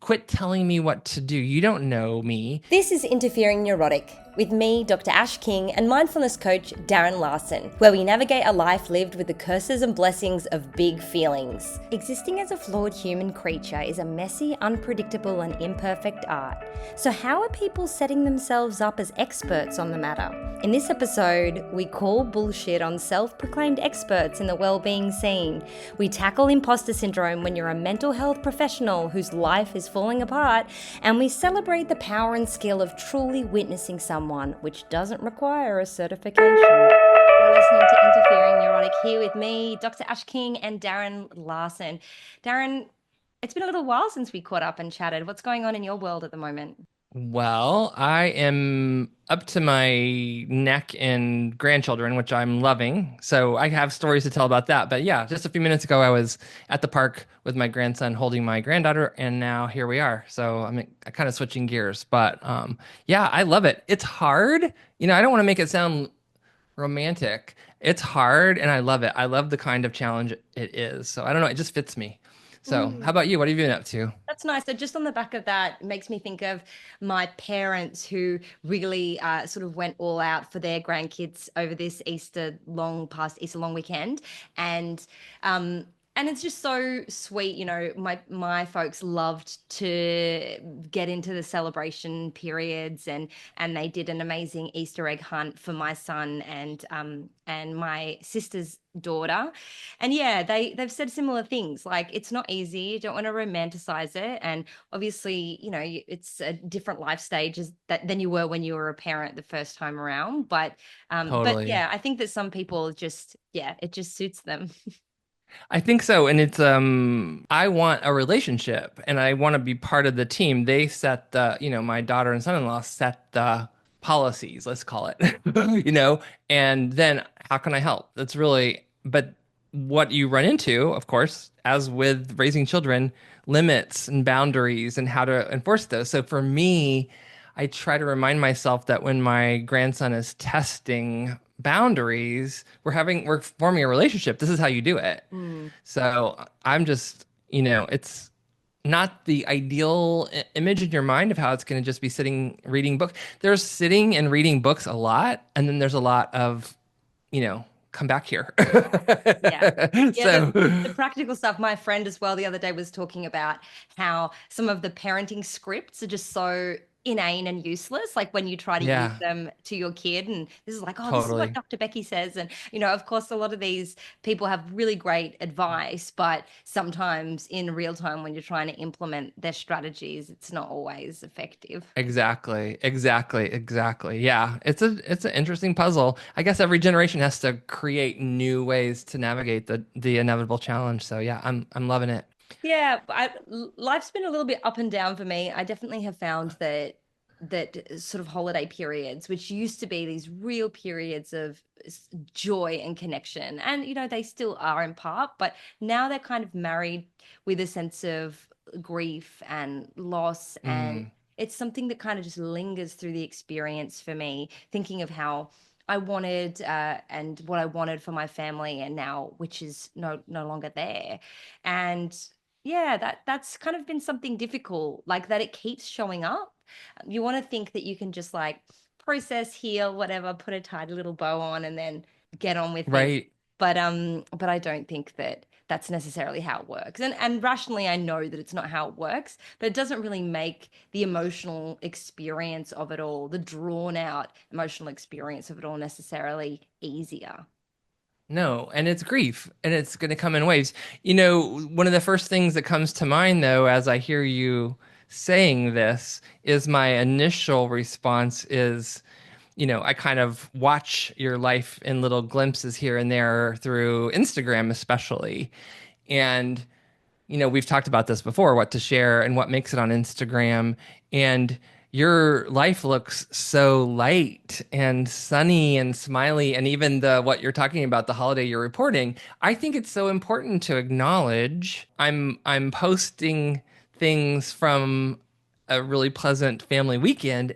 Quit telling me what to do. You don't know me. This is Interfering Neurotic with me, Dr. Ash King, and mindfulness coach Darren Larson, where we navigate a life lived with the curses and blessings of big feelings. Existing as a flawed human creature is a messy, unpredictable, and imperfect art. So, how are people setting themselves up as experts on the matter? In this episode, we call bullshit on self-proclaimed experts in the wellbeing scene. We tackle imposter syndrome when you're a mental health professional whose life is falling apart, and we celebrate the power and skill of truly witnessing someone, which doesn't require a certification. You're listening to Interfering Neurotic here with me, Dr. Ash King, and Darren Larson. Darren, it's been a little while since we caught up and chatted. What's going on in your world at the moment? Well, I am up to my neck in grandchildren, which I'm loving. So I have stories to tell about that. But yeah, just a few minutes ago, I was at the park with my grandson holding my granddaughter, and now here we are. So I'm kind of switching gears. But yeah, I love it. It's hard. I don't want to make it sound romantic. It's hard, and I love it. I love the kind of challenge it is. So I don't know. It just fits me. So how about you? What have you been up to? That's nice. So just on the back of that, it makes me think of my parents who really sort of went all out for their grandkids over this Easter long weekend. And um, and it's just so sweet, my folks loved to get into the celebration periods, and they did an amazing Easter egg hunt for my son and my sister's daughter. And yeah, they've said similar things, like it's not easy, you don't want to romanticize it, and obviously it's a different life stage than you were when you were a parent the first time around, but Totally. yeah, I think that some people just, yeah, it just suits them. I think so. And it's I want a relationship and I want to be part of the team. They set my daughter and son-in-law set the policies, let's call it. And then how can I help? That's really, but what you run into, of course, as with raising children, limits and boundaries and how to enforce those. So for me, I try to remind myself that when my grandson is testing boundaries, we're forming a relationship. This is how you do it. Mm. So I'm just, it's not the ideal image in your mind of how it's going to just be sitting reading books. There's sitting and reading books a lot, and then there's a lot of, come back here. Yeah. Yeah, So, the practical stuff. My friend as well the other day was talking about how some of the parenting scripts are just so inane and useless. Like when you try to use yeah, them to your kid, and this is like, oh, this is what totally. Dr. Becky says. And, of course, a lot of these people have really great advice, but sometimes in real time, when you're trying to implement their strategies, it's not always effective. Exactly, exactly, exactly. Yeah, it's an interesting puzzle. I guess every generation has to create new ways to navigate the inevitable challenge. So yeah, I'm loving it. Yeah, life's been a little bit up and down for me. I definitely have found that sort of holiday periods, which used to be these real periods of joy and connection, and they still are in part, but now they're kind of married with a sense of grief and loss, and Mm, it's something that kind of just lingers through the experience for me, thinking of how I wanted and what I wanted for my family, and now which is no longer there. And yeah, that's kind of been something difficult, like that it keeps showing up. You want to think that you can just like process, heal, whatever, put a tidy little bow on, and then get on with things. right. But I don't think that that's necessarily how it works. And rationally, I know that it's not how it works, but it doesn't really make the emotional experience of it all, the drawn out emotional experience of it all, necessarily easier. No, and it's grief, and it's going to come in waves. One of the first things that comes to mind, though, as I hear you saying this, is my initial response is, I kind of watch your life in little glimpses here and there through Instagram, especially. And, we've talked about this before, what to share and what makes it on Instagram. And your life looks so light and sunny and smiley. And even what you're talking about, the holiday you're reporting, I think it's so important to acknowledge I'm posting things from a really pleasant family weekend,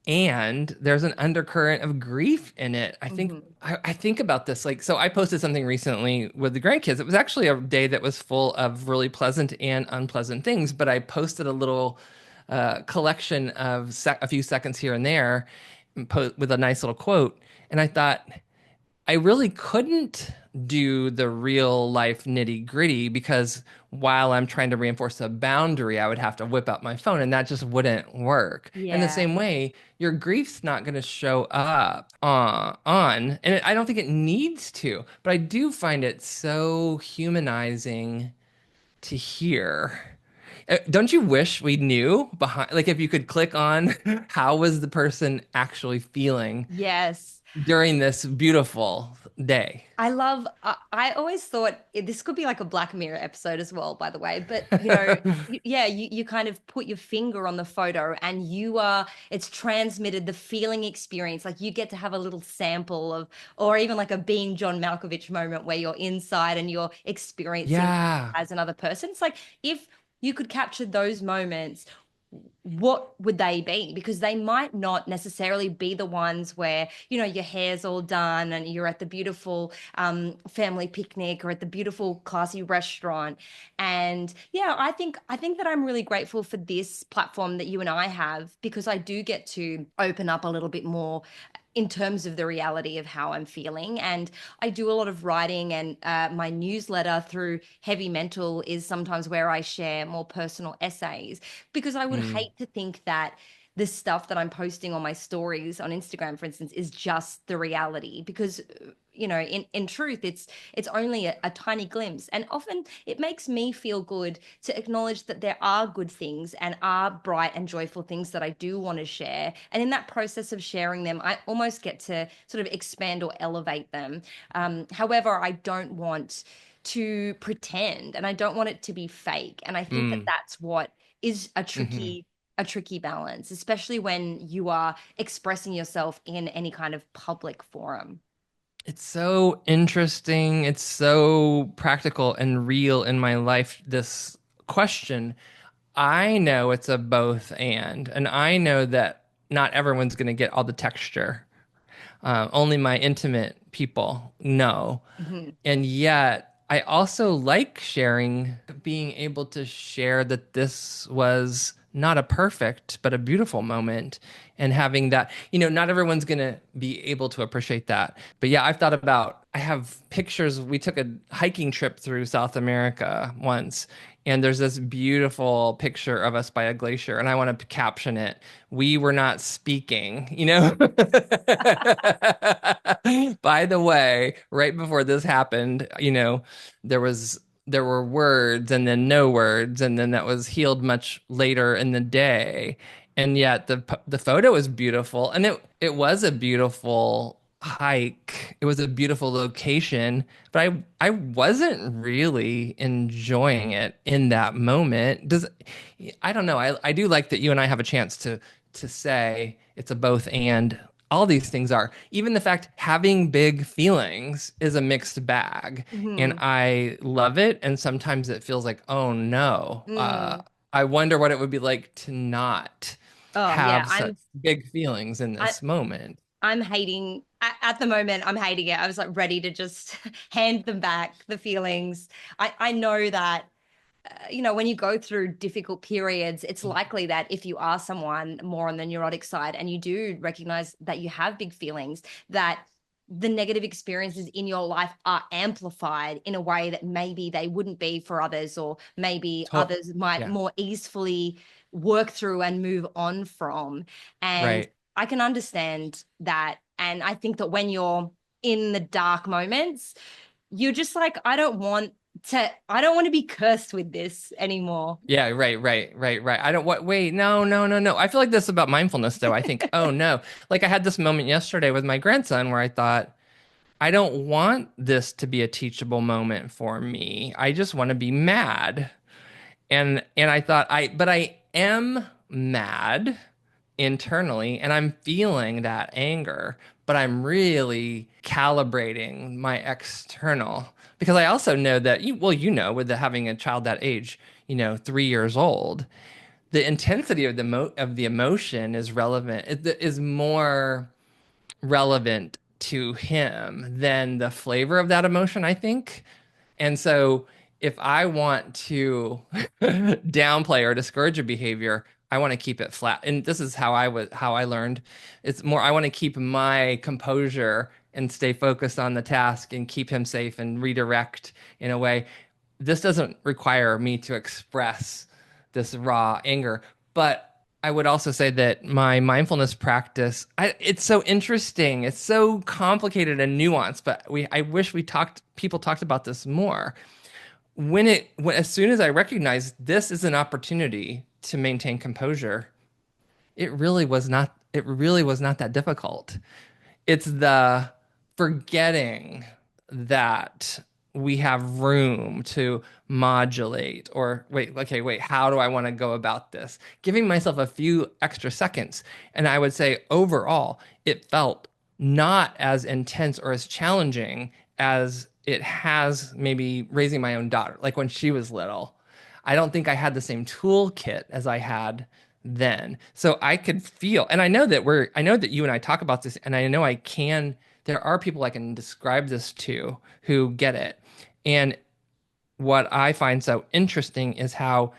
and there's an undercurrent of grief in it. Hmm. I think about this like so I posted something recently with the grandkids. It was actually a day that was full of really pleasant and unpleasant things, but I posted a little collection of a few seconds here and there with a nice little quote, and I thought I really couldn't do the real life nitty gritty because while I'm trying to reinforce a boundary, I would have to whip out my phone and that just wouldn't work. In the Yeah. same way, your grief's not going to show up and I don't think it needs to, but I do find it so humanizing to hear. Don't you wish we knew behind, like if you could click on how was the person actually feeling Yes. during this beautiful day? I love, I always thought this could be like a Black Mirror episode as well, by the way. But, yeah, you kind of put your finger on the photo and it's transmitted the feeling experience. Like you get to have a little sample of, or even like a being John Malkovich moment where you're inside and you're experiencing Yeah. as another person. It's like if you could capture those moments, what would they be? Because they might not necessarily be the ones where, your hair's all done and you're at the beautiful family picnic or at the beautiful classy restaurant. And yeah, I think that I'm really grateful for this platform that you and I have, because I do get to open up a little bit more in terms of the reality of how I'm feeling. And I do a lot of writing, and my newsletter through Heavy Mental is sometimes where I share more personal essays, because I would Mm, hate to think that the stuff that I'm posting on my stories on Instagram, for instance, is just the reality, because in truth, it's only a tiny glimpse. And often it makes me feel good to acknowledge that there are good things and are bright and joyful things that I do want to share. And in that process of sharing them, I almost get to sort of expand or elevate them. However, I don't want to pretend, and I don't want it to be fake. And I think that mm, that's what is hmm. a tricky balance, especially when you are expressing yourself in any kind of public forum. It's so interesting. It's so practical and real in my life, this question. I know it's a both and I know that not everyone's going to get all the texture. Only my intimate people know. Mhm. And yet, I also like sharing, being able to share that this was not a perfect, but a beautiful moment. And having that, not everyone's going to be able to appreciate that. But yeah, I have pictures. We took a hiking trip through South America once, and there's this beautiful picture of us by a glacier, and I want to caption it. We were not speaking. By the way, right before this happened, there were words and then no words, and then that was healed much later in the day. And yet the photo was beautiful, and it was a beautiful hike. It was a beautiful location, but I wasn't really enjoying it in that moment. I don't know. I do like that you and I have a chance to say it's a both and all these things are. Even the fact having big feelings is a mixed bag. And Mhm. I love it. And sometimes it feels like, oh no, Mm. I wonder what it would be like to not Oh yeah, have such big feelings in I, this moment. I'm hating at the moment. I'm hating it. I was like ready to just hand them back the feelings. I know that when you go through difficult periods, it's likely that if you are someone more on the neurotic side and you do recognize that you have big feelings, that the negative experiences in your life are amplified in a way that maybe they wouldn't be for others, or maybe To- others might yeah, more easily work through and move on from. And right. I can understand that. And I think that when you're in the dark moments, you're just like, I don't want to be cursed with this anymore. Yeah, right. I don't what wait, no, no, no, no. I feel like this about mindfulness though. I think, oh no. Like I had this moment yesterday with my grandson where I thought, I don't want this to be a teachable moment for me. I just want to be mad. And I thought but I am mad internally and I'm feeling that anger, but I'm really calibrating my external because I also know that with having a child that age, 3 years old, the intensity of the emotion is relevant. It is more relevant to him than the flavor of that emotion, I think. And so if I want to downplay or discourage a behavior, I want to keep it flat. And this is how I learned. It's more I want to keep my composure and stay focused on the task and keep him safe and redirect in a way. This doesn't require me to express this raw anger, but I would also say that my mindfulness practice, it's so interesting. It's so complicated and nuanced, but I wish people talked about this more. As soon as I recognized this is an opportunity to maintain composure, it really was not that difficult. It's the forgetting that we have room to modulate or wait, how do I want to go about this? Giving myself a few extra seconds. And I would say overall, it felt not as intense or as challenging as it has maybe raising my own daughter, like when she was little. I don't think I had the same toolkit as I had then. So I could feel, and I know that you and I talk about this, and I know there are people I can describe this to who get it. And what I find so interesting is how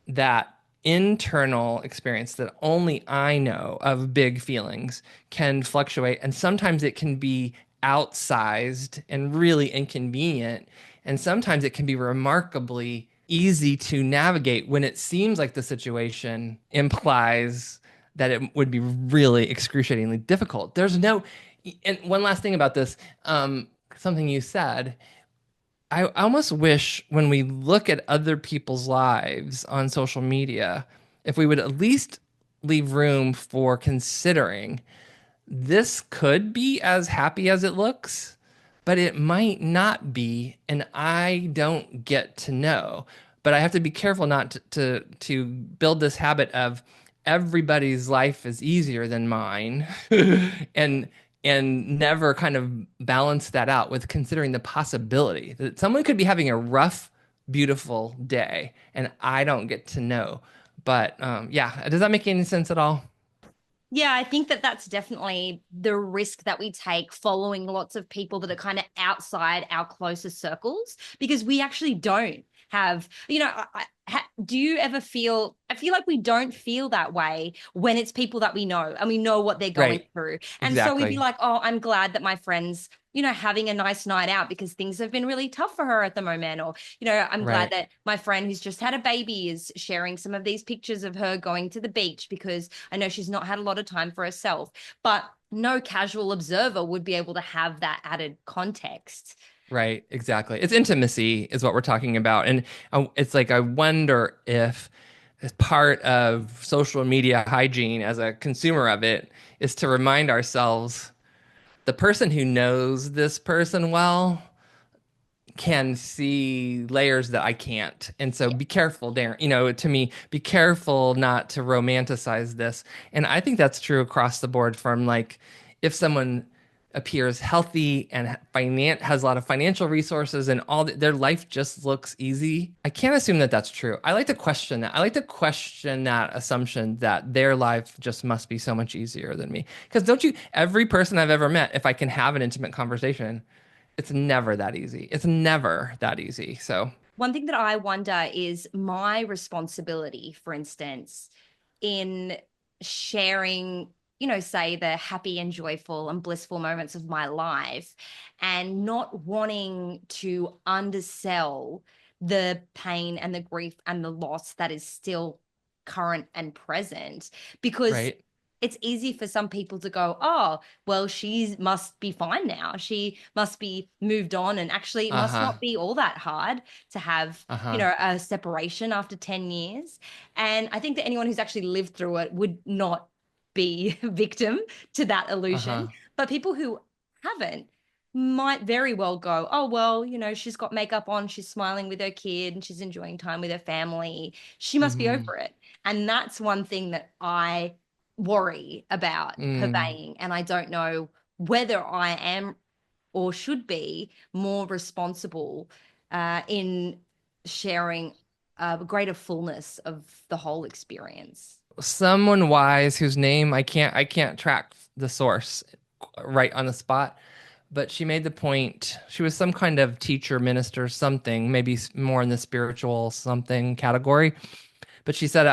that internal experience that only I know of big feelings can fluctuate. And sometimes it can be outsized and really inconvenient. And sometimes it can be remarkably easy to navigate when it seems like the situation implies that it would be really excruciatingly difficult. And one last thing about this, something you said I almost wish when we look at other people's lives on social media, if we would at least leave room for considering this could be as happy as it looks, but it might not be, and I don't get to know. But I have to be careful not to build this habit of everybody's life is easier than mine, and never kind of balance that out with considering the possibility that someone could be having a rough, beautiful day, and I don't get to know. But yeah, does that make any sense at all? Yeah, I think that that's definitely the risk that we take following lots of people that are kind of outside our closest circles because we actually don't have, do you ever feel, I feel like we don't feel that way when it's people that we know and we know what they're going Right. through. And so we'd be Exactly. like, oh, I'm glad that my friend's, having a nice night out because things have been really tough for her at the moment. Or, I'm glad Right. that my friend who's just had a baby is sharing some of these pictures of her going to the beach because I know she's not had a lot of time for herself. But no casual observer would be able to have that added context. Right, exactly. It's intimacy is what we're talking about. And it's like I wonder if as part of social media hygiene as a consumer of it is to remind ourselves the person who knows this person well can see layers that I can't. And so Yeah. be careful, Darren. To me, be careful not to romanticize this. And I think that's true across the board from like if someone appears healthy and has a lot of financial resources and their life just looks easy. I can't assume that that's true. I like to question that. I like to question that assumption that their life just must be so much easier than me. Because don't you, every person I've ever met, if I can have an intimate conversation, it's never that easy. It's never that easy. So, One thing that I wonder is my responsibility, for instance, in sharing, say the happy and joyful and blissful moments of my life and not wanting to undersell the pain and the grief and the loss that is still current and present because right. it's easy for some people to go, oh, well, she must be fine now. She must be moved on. And actually, it must Uh-huh. not be all that hard to have, Uh-huh. a separation after 10 years. And I think that anyone who's actually lived through it would not be a victim to that illusion. Uh-huh. But people who haven't might very well go, oh, well, she's got makeup on, she's smiling with her kid, and she's enjoying time with her family. She must be Mm-hmm. over it. And that's one thing that I worry about Mm. purveying. And I don't know whether I am or should be more responsible in sharing a greater fullness of the whole experience. Someone wise whose name I can't track the source right on the spot, but she made the point. She was some kind of teacher, minister, something, maybe more in the spiritual something category. But she said,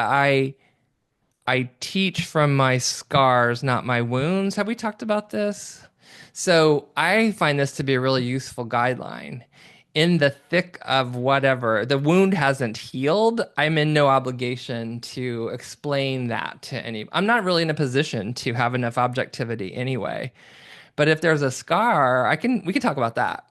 I teach from my scars, not my wounds. Have we talked about this? So I find this to be a really useful guideline. In the thick of whatever, the wound hasn't healed. I'm in no obligation to explain that to any. I'm not really in a position to have enough objectivity anyway. But if there's a scar, we can talk about that.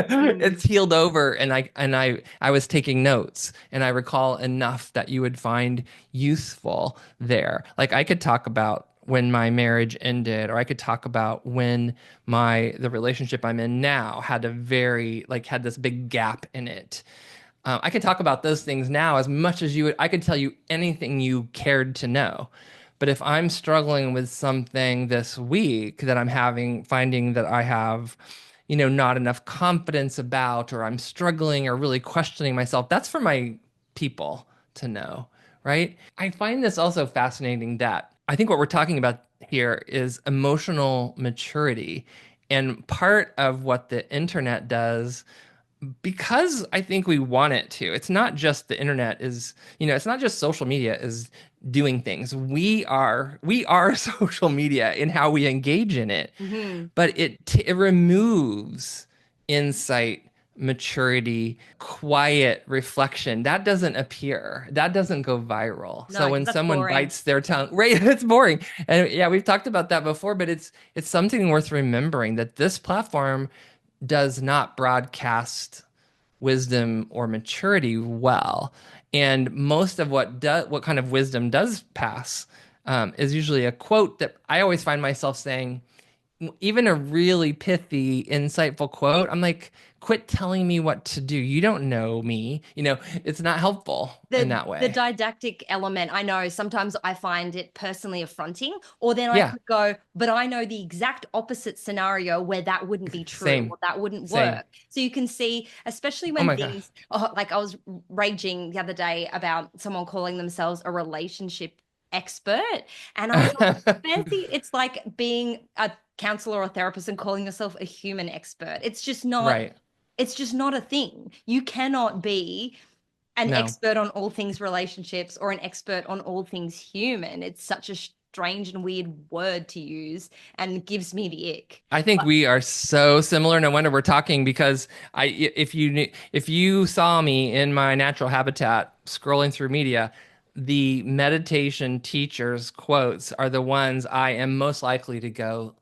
Mm. It's healed over and I was taking notes and I recall enough that you would find useful there. Like I could talk about when my marriage ended, or I could talk about when the relationship I'm in now had this big gap in it. I can talk about those things now as much as you would. I could tell you anything you cared to know. But if I'm struggling with something this week that finding that I have, not enough confidence about, or I'm struggling or really questioning myself, that's for my people to know, right? I find this also fascinating that I think what we're talking about here is emotional maturity. And part of what the internet does, because I think we want it to. It's not just the internet it's not just social media is doing things. We are social media in how we engage in it, Hmm. but it removes insight, maturity, quiet reflection. That doesn't appear. That doesn't go viral. No, So because when that's someone boring. bites their tongue, right, it's boring. And yeah, we've talked about that before, but it's something worth remembering that this platform does not broadcast wisdom or maturity well. And most of what kind of wisdom does pass is usually a quote that I always find myself saying, even a really pithy, insightful quote. I'm like, quit telling me what to do. You don't know me. It's not helpful in the that the way. didactic element, I know sometimes I find it personally affronting, or then I Yeah, could go, but I know the exact opposite scenario where that wouldn't be true same, or that wouldn't same. work. So you can see, especially Oh when my God. things, oh, like I was raging the other day about someone calling themselves a relationship expert, and I was like, fancy, it's like being a counselor or therapist and calling yourself a human expert. Right. It's just not a thing. You cannot be an No. expert on all things relationships or an expert on all things human. It's such a strange and weird word to use and gives me the ick. I think But we are so similar. No wonder we're talking because if you saw me in my natural habitat scrolling through media, the meditation teachers' quotes are the ones I am most likely to go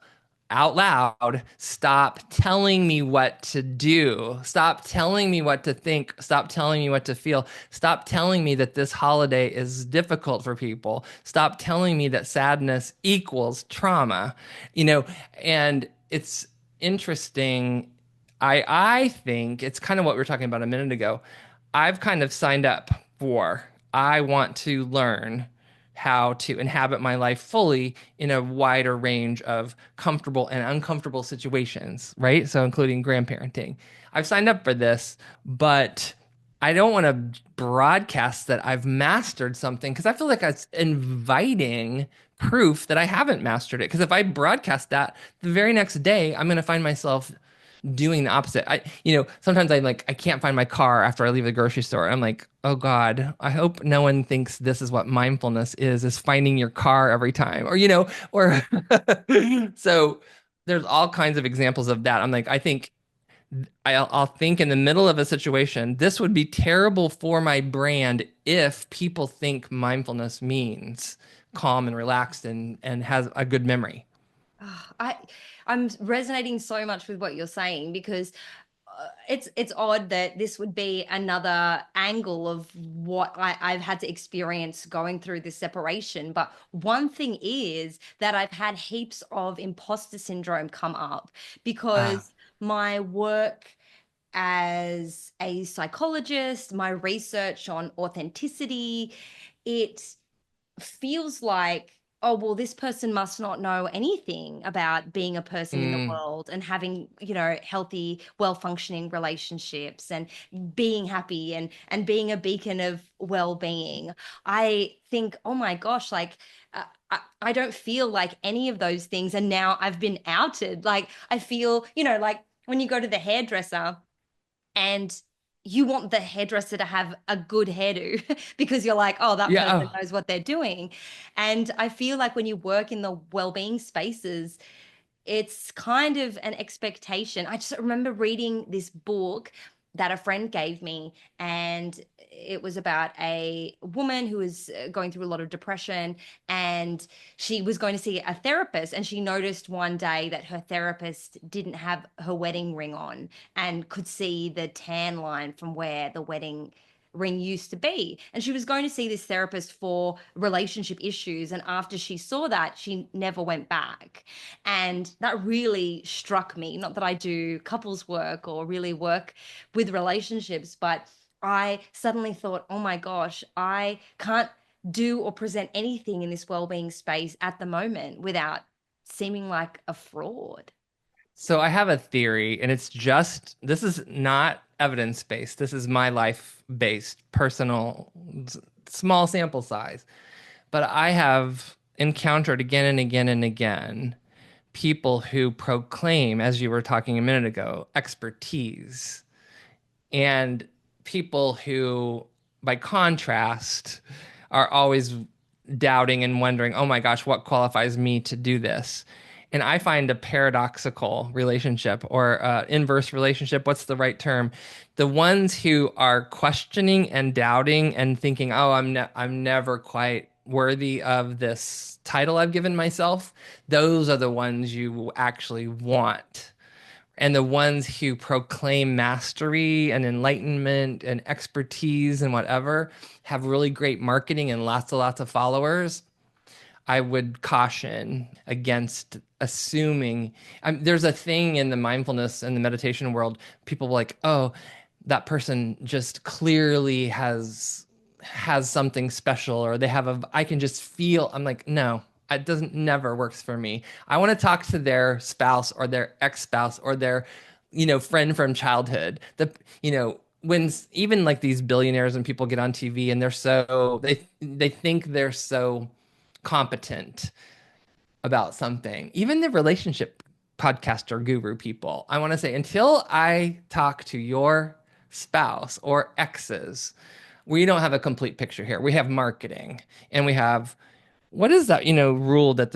out loud. Stop telling me what to do. Stop telling me what to think. Stop telling me what to feel. Stop telling me that this holiday is difficult for people. Stop telling me that sadness equals trauma. You know, and it's interesting. I think it's kind of what we were talking about a minute ago. I've kind of signed up for I want to learn how to inhabit my life fully in a wider range of comfortable and uncomfortable situations, right? So, including grandparenting. I've signed up for this, but I don't want to broadcast that I've mastered something because I feel like it's inviting proof that I haven't mastered it. Because if I broadcast that, the very next day, I'm going to find myself doing the opposite. Sometimes I'm like, I can't find my car after I leave the grocery store. I'm like, oh God, I hope no one thinks this is what mindfulness is finding your car every time. Or so there's all kinds of examples of that. I'm like, I think I'll think in the middle of a situation, this would be terrible for my brand if people think mindfulness means calm and relaxed and has a good memory. ah, I'm resonating so much with what you're saying because it's odd that this would be another angle of what I've had to experience going through this separation. But one thing is that I've had heaps of imposter syndrome come up Ah, because my work as a psychologist, my research on authenticity, it feels like oh, well, this person must not know anything about being a person in the Mm. world and having, healthy, well-functioning relationships and being happy and being a beacon of well-being. I think, oh my gosh, like I don't feel like any of those things, and now I've been outed. Like I feel, like when you go to the hairdresser and you want the hairdresser to have a good hairdo because you're like, oh, that Yeah. person Oh. knows what they're doing. And I feel like when you work in the well-being spaces, it's kind of an expectation. I just remember reading this book that a friend gave me, and it was about a woman who was going through a lot of depression, and she was going to see a therapist, and she noticed one day that her therapist didn't have her wedding ring on and could see the tan line from where the wedding ring used to be. And she was going to see this therapist for relationship issues. And after she saw that, she never went back. And that really struck me. Not that I do couples work or really work with relationships, but I suddenly thought, oh my gosh, I can't do or present anything in this well-being space at the moment without seeming like a fraud. So I have a theory, and this is not evidence-based. This is my life-based, personal, small sample size. But I have encountered again and again and again people who proclaim, as you were talking a minute ago, expertise, and people who, by contrast, are always doubting and wondering, oh my gosh, what qualifies me to do this? And I find a paradoxical relationship or inverse relationship. What's the right term? The ones who are questioning and doubting and thinking, "Oh, I'm never quite worthy of this title I've given myself." Those are the ones you actually want, and the ones who proclaim mastery and enlightenment and expertise and whatever have really great marketing and lots of followers. I would caution against assuming. There's a thing in the mindfulness and the meditation world. People are like, oh, that person just clearly has something special, or they have a. I can just feel. I'm like, no, it doesn't. Never works for me. I want to talk to their spouse or their ex-spouse or their, friend from childhood. When even like these billionaires and people get on TV and they think they're so competent about something. Even the relationship podcaster guru people, I want to say, until I talk to your spouse or exes, we don't have a complete picture here. We have marketing, and we have, what is that, rule that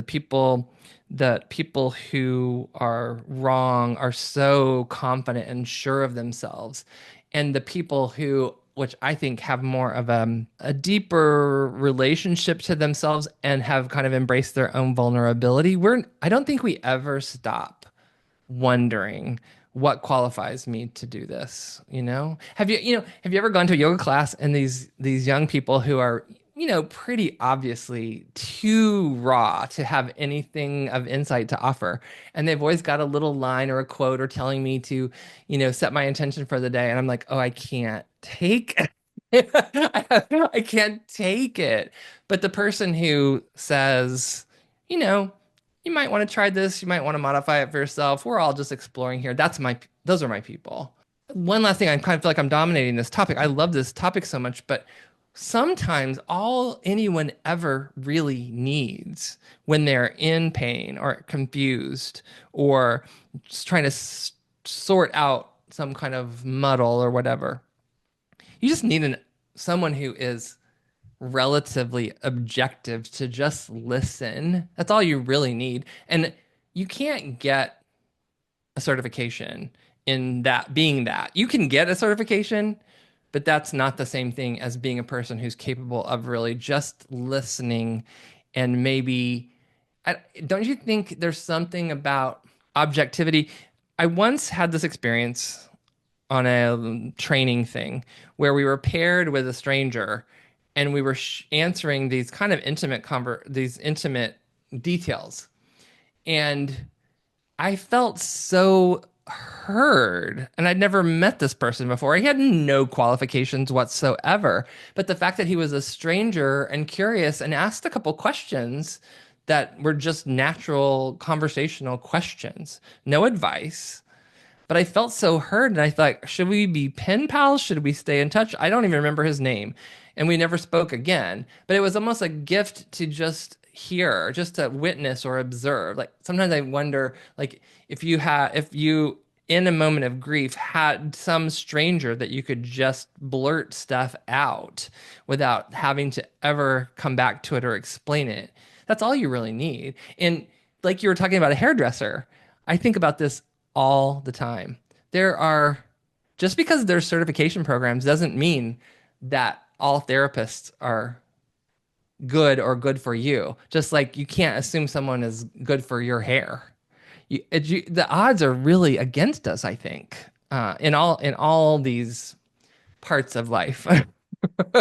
people who are wrong are so confident and sure of themselves, and the people who, which I think have more of a deeper relationship to themselves and have kind of embraced their own vulnerability. I don't think we ever stop wondering what qualifies me to do this, have you ever gone to a yoga class and these young people who are, pretty obviously too raw to have anything of insight to offer, and they've always got a little line or a quote or telling me to, set my intention for the day, and I'm like, oh, I can't take it. I can't take it. But the person who says, you know you might want to try this. You might want to modify it for yourself. We're all just exploring here. Those are my people. One last thing, I kind of feel like I'm dominating this topic. I love this topic so much, but sometimes all anyone ever really needs when they're in pain or confused or just trying to sort out some kind of muddle or whatever, you just need someone who is relatively objective to just listen. That's all you really need. And you can't get a certification in that being that. You can get a certification, but that's not the same thing as being a person who's capable of really just listening. And maybe, don't you think there's something about objectivity? I once had this experience on a training thing where we were paired with a stranger, and we were answering these kind of these intimate details, and I felt so heard, and I'd never met this person before. He had no qualifications whatsoever, but the fact that he was a stranger and curious and asked a couple questions that were just natural conversational questions, no advice. But I felt so heard, and I thought, should we be pen pals? Should we stay in touch? I don't even remember his name. And we never spoke again. But it was almost a gift to just hear, just to witness or observe. Like sometimes I wonder, like if you in a moment of grief had some stranger that you could just blurt stuff out without having to ever come back to it or explain it. That's all you really need. And like you were talking about a hairdresser, I think about this all the time. There are, just because there's certification programs doesn't mean that all therapists are good or good for you. Just like you can't assume someone is good for your hair. The odds are really against us, I think, in all these parts of life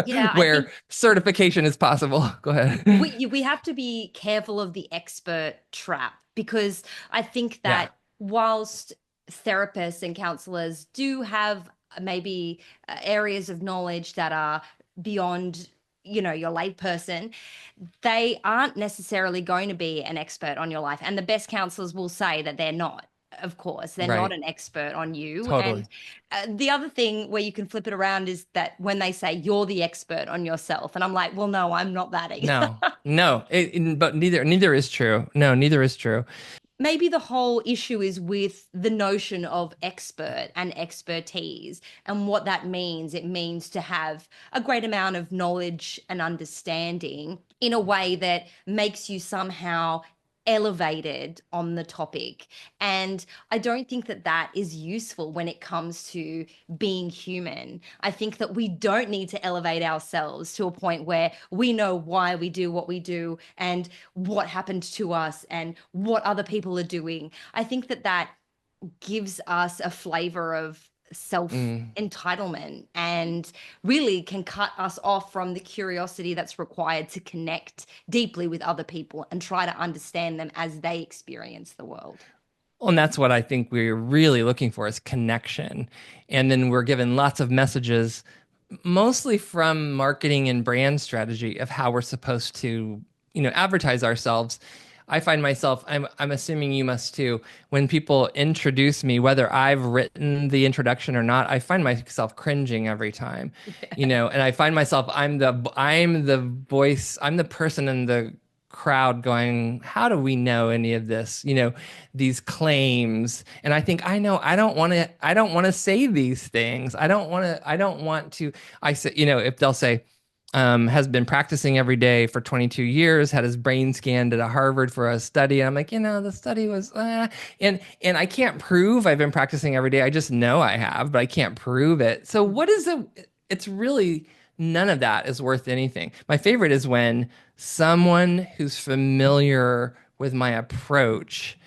Yeah, I where think certification is possible. Go ahead. we have to be careful of the expert trap, because I think Yeah, that whilst therapists and counselors do have maybe areas of knowledge that are beyond, your layperson, they aren't necessarily going to be an expert on your life. And the best counselors will say that they're not. Of course, they're not right. an expert on you. And Totally. the other thing where you can flip it around is that when they say you're the expert on yourself, and I'm like, well, no, I'm not that either. No, no, but neither is true. No, neither is true. Maybe the whole issue is with the notion of expert and expertise and what that means. It means to have a great amount of knowledge and understanding in a way that makes you somehow elevated on the topic. And I don't think that that is useful when it comes to being human. I think that we don't need to elevate ourselves to a point where we know why we do what we do and what happened to us and what other people are doing. I think that that gives us a flavor of self Mm. entitlement and really can cut us off from the curiosity that's required to connect deeply with other people and try to understand them as they experience the world. Well, and that's what I think we're really looking for is connection. And then we're given lots of messages, mostly from marketing and brand strategy of how we're supposed to, advertise ourselves. I find myself, I'm assuming you must too, when people introduce me, whether I've written the introduction or not, I find myself cringing every time, and I find myself, I'm the voice, I'm the person in the crowd going, how do we know any of this? These claims. And I think, I know, I don't want to say these things. I don't want to, I say, if they'll say, has been practicing every day for 22 years, had his brain scanned at a Harvard for a study. And I'm like, the study was, and I can't prove I've been practicing every day. I just know I have, but I can't prove it. So what is it? It's really none of that is worth anything. My favorite is when someone who's familiar with my approach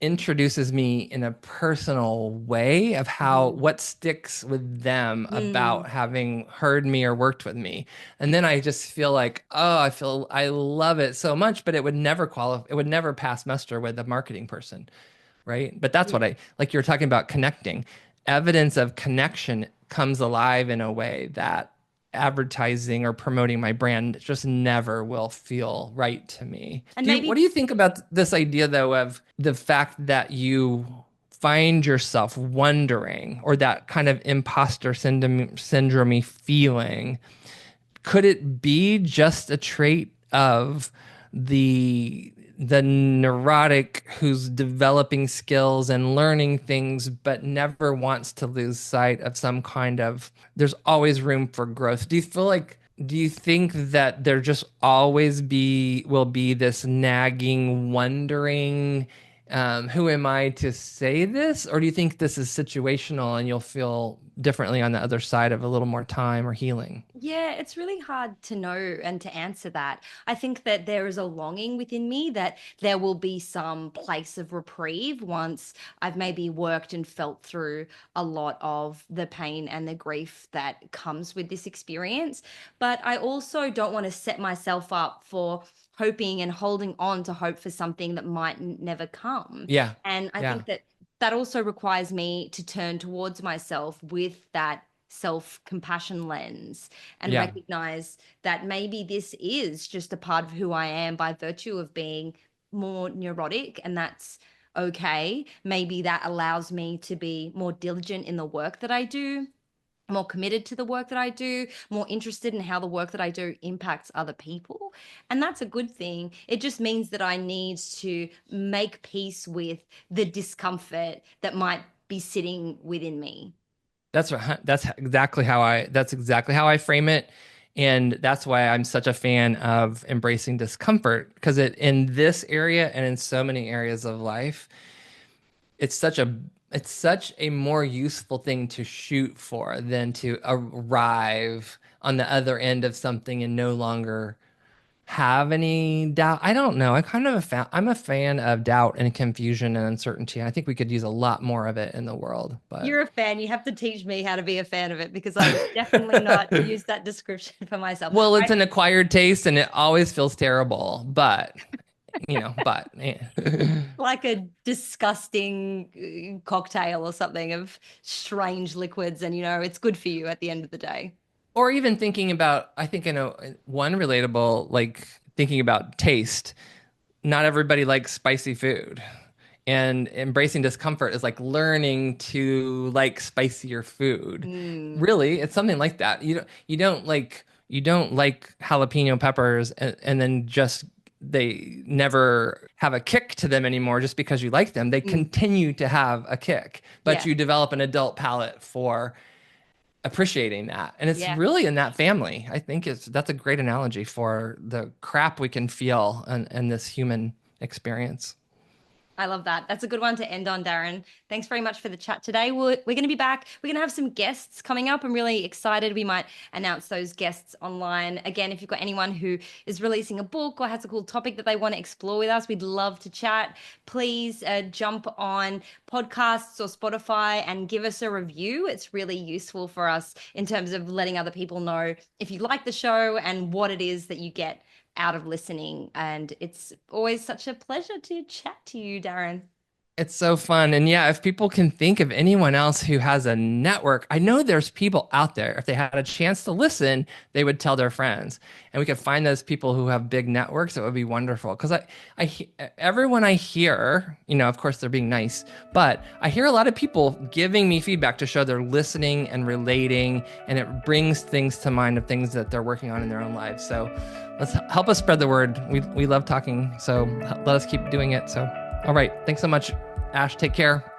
introduces me in a personal way of how Mhm. what sticks with them Mm. about having heard me or worked with me. And then I just feel like, oh, I love it so much, but it would never qualify, it would never pass muster with a marketing person, right? But that's what Yeah. I like you're talking about connecting. Evidence of connection comes alive in a way that advertising or promoting my brand just never will feel right to me. And What maybe do you think about this idea though of the fact that you find yourself wondering or that kind of imposter syndrome feeling, could it be just a trait of the neurotic who's developing skills and learning things but never wants to lose sight of some kind of, there's always room for growth? Do you think that there just always will be this nagging wondering, who am I to say this? Or do you think this is situational and you'll feel differently on the other side of a little more time or healing? Yeah, it's really hard to know and to answer that. I think that there is a longing within me that there will be some place of reprieve once I've maybe worked and felt through a lot of the pain and the grief that comes with this experience. But I also don't want to set myself up for hoping and holding on to hope for something that might never come. Yeah. And I Yeah. think that that also requires me to turn towards myself with that self-compassion lens and Yeah. recognize that maybe this is just a part of who I am by virtue of being more neurotic, and that's okay. Maybe that allows me to be more diligent in the work that I do, more committed to the work that I do, more interested in how the work that I do impacts other people. And that's a good thing. It just means that I need to make peace with the discomfort that might be sitting within me. That's exactly how I frame it. And that's why I'm such a fan of embracing discomfort, because it in this area and in so many areas of life, it's such a it's such a more useful thing to shoot for than to arrive on the other end of something and no longer have any doubt. I don't know. I'm a fan of doubt and confusion and uncertainty. I think we could use a lot more of it in the world, but You're a fan. You have to teach me how to be a fan of it because I would definitely not use that description for myself. well, it's an acquired taste and it always feels terrible, but Like a disgusting cocktail or something of strange liquids, and it's good for you at the end of the day. or even thinking about, I think I know one relatable, like thinking about taste. Not everybody likes spicy food. And embracing discomfort is like learning to like spicier food. Mm, Really, it's something like that. You don't like jalapeno peppers and then just they never have a kick to them anymore just because you like them. They mm, continue to have a kick, but yeah, you develop an adult palate for appreciating that. And it's yeah. really in that family. I think that's a great analogy for the crap we can feel in this human experience. I love that. That's a good one to end on, Darren. Thanks very much for the chat today. We're going to be back. We're going to have some guests coming up. I'm really excited. We might announce those guests online. Again, if you've got anyone who is releasing a book or has a cool topic that they want to explore with us, we'd love to chat. Please jump on podcasts or Spotify and give us a review. It's really useful for us in terms of letting other people know if you like the show and what it is that you get out of listening. And it's always such a pleasure to chat to you, Darren. It's so fun. And yeah, if people can think of anyone else who has a network, I know there's people out there. If they had a chance to listen, they would tell their friends. And we could find those people who have big networks. It would be wonderful. Because everyone I hear, of course they're being nice, but I hear a lot of people giving me feedback to show they're listening and relating. And it brings things to mind of things that they're working on in their own lives. So let's help us spread the word. We love talking. So let us keep doing it. So. All right. Thanks so much, Ash. Take care.